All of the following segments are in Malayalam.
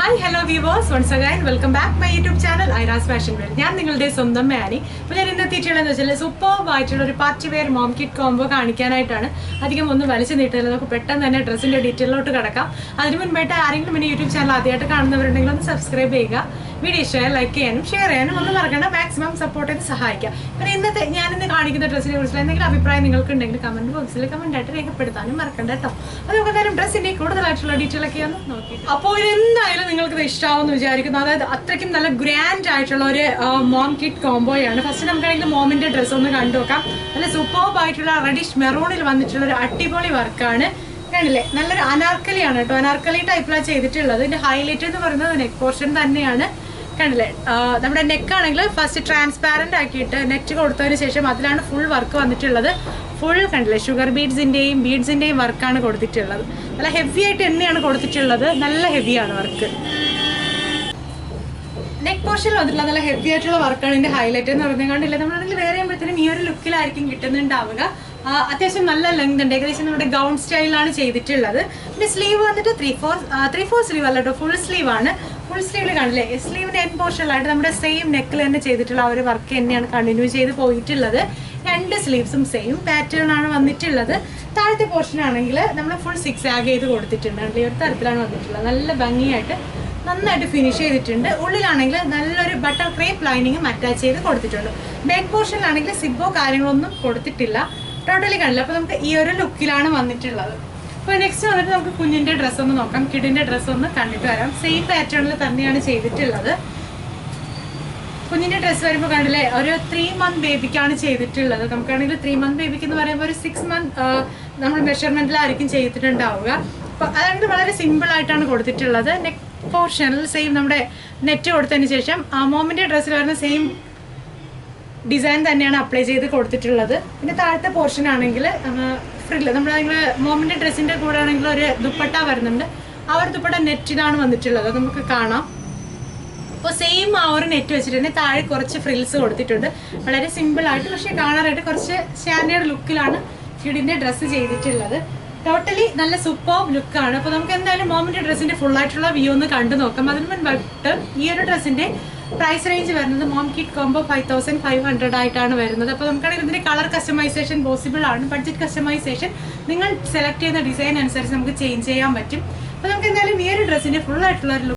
Hi, hello viewers. Once again, welcome back to my YouTube channel, Ira's Fashion World. I am your സ്വന്തം മാനി. അപ്പോൾ ഞാൻ ഇന്നത്തെ വീഡിയോയിൽ വെച്ചാൽ സൂപ്പർ ആയിട്ടുള്ള ഒരു party wear mom kit combo കാണിക്കാനായിട്ടാണ്. അധികം ഒന്നും വലിച്ചു നീട്ടില്ല. നമുക്ക് പെട്ടെന്ന് തന്നെ ഡ്രസ്സിന്റെ ഡീറ്റെയിലോട്ട് കടക്കാം. അതിനു മുൻപായിട്ട് ആരെങ്കിലും എൻ്റെ യൂട്യൂബ് ചാനൽ ആദ്യമായിട്ട് കാണുന്നവരുണ്ടെങ്കിൽ ഒന്ന് സബ്സ്ക്രൈബ് ചെയ്യുക. വീഡിയോ ഇഷ്ടമായ ലൈക്ക് ചെയ്യാനും ഷെയർ ചെയ്യാനും ഒന്നും മറക്കണ്ട. മാക്സിമം സപ്പോർട്ട് ചെയ്ത് സഹായിക്കുക. പിന്നെ ഇന്നത്തെ ഞാനിന്ന് കാണിക്കുന്ന ഡ്രസ്സിനെ കുറിച്ചുള്ള എന്തെങ്കിലും അഭിപ്രായം നിങ്ങൾക്ക് ഉണ്ടെങ്കിൽ കമന്റ് ബോക്സിൽ കമന്റ് ആയിട്ട് രേഖപ്പെടുത്താനും മറക്കണ്ട കേട്ടോ. അത് നമുക്ക് എന്തായാലും ഡ്രസ്സിന്റെ കൂടുതലായിട്ടുള്ള ഡീറ്റെയിൽ ഒക്കെ ഒന്ന് നോക്കി. അപ്പോൾ എന്തായാലും നിങ്ങൾക്ക് ഇത് ഇഷ്ടമാവുമെന്ന് വിചാരിക്കുന്നു. അതായത് അത്രയ്ക്കും നല്ല ഗ്രാൻഡ് ആയിട്ടുള്ള ഒരു മോം കിറ്റ് കോംബോയാണ്. ഫസ്റ്റ് നമുക്കാണെങ്കിൽ മോമിന്റെ ഡ്രസ്സ് ഒന്ന് കണ്ടു നോക്കാം. നല്ല സൂപ്പർബ് ആയിട്ടുള്ള റെഡിഷ് മെറൂണിൽ വന്നിട്ടുള്ള ഒരു അടിപൊളി വർക്കാണ്. കണ്ടില്ലേ, നല്ലൊരു അനാർക്കലിയാണ് കേട്ടോ. അനാർക്കലി ടൈപ്പിലാണ് ചെയ്തിട്ടുള്ളത്. ഇതിന്റെ ഹൈലൈറ്റ് എന്ന് പറയുന്നത് നെക്ക് പോർഷൻ തന്നെയാണ്. കണ്ടില്ലേ, നമ്മുടെ നെക്കാണെങ്കിൽ ഫസ്റ്റ് ട്രാൻസ്പാരന്റ് ആക്കിയിട്ട് നെറ്റ് കൊടുത്തതിന് ശേഷം അതിലാണ് ഫുൾ വർക്ക് വന്നിട്ടുള്ളത്. ഫുൾ കണ്ടില്ലേ, ഷുഗർ ബീഡ്സിന്റെയും വർക്കാണ് കൊടുത്തിട്ടുള്ളത്. നല്ല ഹെവി ആയിട്ട് തന്നെയാണ് കൊടുത്തിട്ടുള്ളത്. നല്ല ഹെവിയാണ് വർക്ക്. നെക്ക് പോർഷനിൽ വന്നിട്ടുള്ള നല്ല ഹെവി ആയിട്ടുള്ള വർക്കാണ് ഇതിന്റെ ഹൈലൈറ്റ് എന്ന് പറയുന്നത്. കണ്ടില്ലേ, നമ്മളാണെങ്കിൽ വേറെ ചെയ്യുമ്പോഴത്തേനും ഈ ഒരു ലുക്കിലായിരിക്കും കിട്ടുന്നുണ്ടാവുക. അത്യാവശ്യം നല്ല ലെങ്ത് ഉണ്ട്. ഏകദേശം നമ്മുടെ ഗൗൺ സ്റ്റൈലാണ് ചെയ്തിട്ടുള്ളത്. പിന്നെ സ്ലീവ് വന്നിട്ട് ത്രീ ഫോർ സ്ലീവ് അല്ല കേട്ടോ, ഫുൾ സ്ലീവ് ആണ്. ഫുൾ സ്ലീവിൽ കാണില്ലേ, സ്ലീവിന്റെ എൻ പോർഷനിലായിട്ട് നമ്മുടെ സെയിം നെക്കിൽ തന്നെ ചെയ്തിട്ടുള്ള ആ ഒരു വർക്ക് തന്നെയാണ് കണ്ടിന്യൂ ചെയ്ത് പോയിട്ടുള്ളത്. രണ്ട് സ്ലീവ്സും സെയിം പാറ്റേൺ ആണ് വന്നിട്ടുള്ളത്. താഴത്തെ പോർഷൻ ആണെങ്കിൽ നമ്മൾ ഫുൾ സിക്സ് ആഗ് ചെയ്ത് കൊടുത്തിട്ടുണ്ട്. ഈ ഒരു തരത്തിലാണ് വന്നിട്ടുള്ളത്. നല്ല ഭംഗിയായിട്ട് നന്നായിട്ട് ഫിനിഷ് ചെയ്തിട്ടുണ്ട്. ഉള്ളിലാണെങ്കിൽ നല്ലൊരു ബട്ടർ ക്രേപ്പ് ലൈനിങ്ങും അറ്റാച്ച് ചെയ്ത് കൊടുത്തിട്ടുണ്ട്. ബാക്ക് പോർഷനിലാണെങ്കിൽ സിബോ കാര്യങ്ങളൊന്നും കൊടുത്തിട്ടില്ല. ടോട്ടലി കാണില്ല. അപ്പോൾ നമുക്ക് ഈ ഒരു ലുക്കിലാണ് വന്നിട്ടുള്ളത്. അപ്പോൾ നെക്സ്റ്റ് വന്നിട്ട് നമുക്ക് കുഞ്ഞിൻ്റെ ഡ്രസ്സ് ഒന്ന് നോക്കാം. കിഡിൻ്റെ ഡ്രസ്സ് ഒന്ന് കണ്ടിട്ട് വരാം. സെയിം പാറ്റേണിൽ തന്നെയാണ് ചെയ്തിട്ടുള്ളത്. കുഞ്ഞിൻ്റെ ഡ്രസ്സ് വരുമ്പോൾ കണ്ടില്ലേ, ഒരു 3 month ബേബിക്കാണ് ചെയ്തിട്ടുള്ളത്. നമുക്കാണെങ്കിൽ 3 month ബേബിക്ക് എന്ന് പറയുമ്പോൾ ഒരു 6 month നമ്മൾ മെഷർമെൻറ്റിലായിരിക്കും ചെയ്തിട്ടുണ്ടാവുക. അപ്പോൾ അതായത് വളരെ സിമ്പിൾ ആയിട്ടാണ് കൊടുത്തിട്ടുള്ളത്. നെക്ക് പോർഷനിൽ സെയിം നമ്മുടെ നെറ്റ് കൊടുത്തതിന് ശേഷം മോമിൻ്റെ ഡ്രസ്സിൽ വരുന്ന സെയിം ഡിസൈൻ തന്നെയാണ് അപ്ലൈ ചെയ്ത് കൊടുത്തിട്ടുള്ളത്. പിന്നെ താഴത്തെ പോർഷൻ ആണെങ്കിൽ ഫ്രില്ല് നമ്മളാണെങ്കിൽ മോമിൻ്റെ ഡ്രസ്സിൻ്റെ കൂടെ ആണെങ്കിൽ ഒരു ദുപ്പട്ട വരുന്നുണ്ട്. ആ ഒരു ദുപ്പട്ട നെറ്റിലാണ് വന്നിട്ടുള്ളത്. നമുക്ക് കാണാം. അപ്പോൾ സെയിം ആ ഒരു നെറ്റ് വെച്ചിട്ട് തന്നെ താഴെ കുറച്ച് ഫ്രിൽസ് കൊടുത്തിട്ടുണ്ട്. വളരെ സിമ്പിളായിട്ട് പക്ഷേ കാണാനായിട്ട് കുറച്ച് സ്റ്റാൻഡേർഡ് ലുക്കിലാണ് കിഡിൻ്റെ ഡ്രസ്സ് ചെയ്തിട്ടുള്ളത്. ടോട്ടലി നല്ല സൂപ്പർ ലുക്കാണ്. അപ്പോൾ നമുക്ക് എന്തായാലും മോമിൻ്റെ ഡ്രസ്സിൻ്റെ ഫുള്ളായിട്ടുള്ള വ്യൂ ഒന്ന് കണ്ടു നോക്കാം. അതിന് മുൻപായിട്ട് ഈ ഒരു ഡ്രസ്സിൻ്റെ പ്രൈസ് റേഞ്ച് വരുന്നത് മോം കിറ്റ് കോംബോ 5500 ആയിട്ടാണ് വരുന്നത്. അപ്പോൾ നമുക്കാണെങ്കിൽ ഇതിൻ്റെ കളർ കസ്റ്റമൈസേഷൻ പോസിബിൾ ആണ്. ബഡ്ജറ്റ് കസ്റ്റമൈസേഷൻ നിങ്ങൾ സെലക്ട് ചെയ്യുന്ന ഡിസൈൻ അനുസരിച്ച് നമുക്ക് ചേഞ്ച് ചെയ്യാൻ പറ്റും. അപ്പോൾ നമുക്ക് എന്തായാലും ഈ ഒരു ഡ്രസ്സിൻ്റെ ഫുള്ളായിട്ടുള്ള ഒരു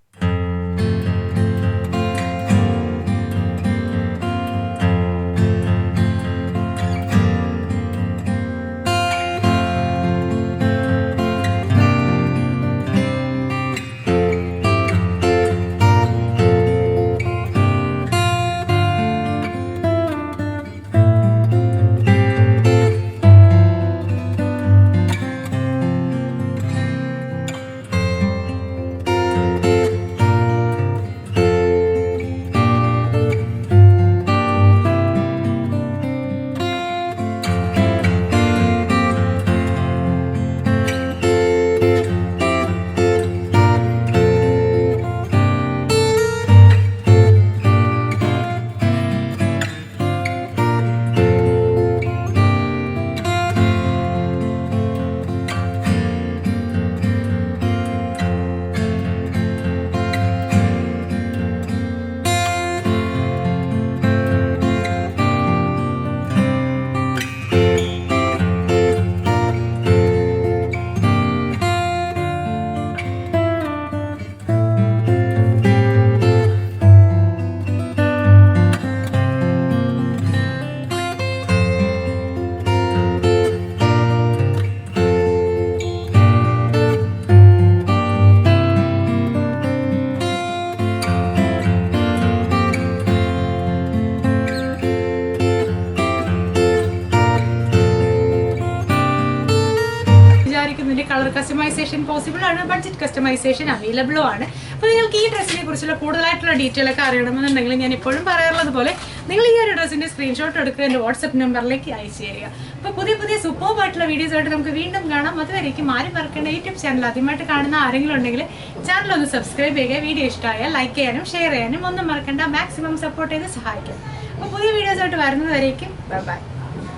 കളർ കസ്റ്റമൈസേഷൻ പോസിബിൾ ആണ്. ബഡ്ജറ്റ് കസ്റ്റമൈസേഷൻ അവൈലബിളും ആണ്. അപ്പോൾ നിങ്ങൾക്ക് ഈ ഡ്രസ്സിനെ കുറിച്ചുള്ള കൂടുതലായിട്ടുള്ള ഡീറ്റെയിൽ ഒക്കെ അറിയണമെന്നുണ്ടെങ്കിൽ ഞാൻ എപ്പോഴും പറയാറുള്ളത് പോലെ നിങ്ങൾ ഈ ഒരു ഡ്രസ്സിൻ്റെ സ്ക്രീൻഷോട്ട് എടുക്കുക എൻ്റെ വാട്സപ്പ് നമ്പറിലേക്ക് അയച്ചു തരിക. അപ്പോൾ പുതിയ സൂപ്പർബ് ആയിട്ടുള്ള വീഡിയോസ് ആയിട്ട് നമുക്ക് വീണ്ടും കാണാം. അതുവരേക്കും ആരും മറക്കേണ്ട യൂട്യൂബ് ചാനൽ ആദ്യമായിട്ട് കാണുന്ന ആരെങ്കിലും ഉണ്ടെങ്കിൽ ചാനൽ ഒന്ന് സബ്സ്ക്രൈബ് ചെയ്യുക. വീഡിയോ ഇഷ്ടമായാൽ ലൈക്ക് ചെയ്യാനും ഷെയർ ചെയ്യാനും ഒന്നും മറക്കണ്ട. മാക്സിമം സപ്പോർട്ട് ചെയ്ത് സഹായിക്കാം. അപ്പോൾ പുതിയ വീഡിയോസ് ആയിട്ട് വരുന്നത് വരേക്കും ബൈ.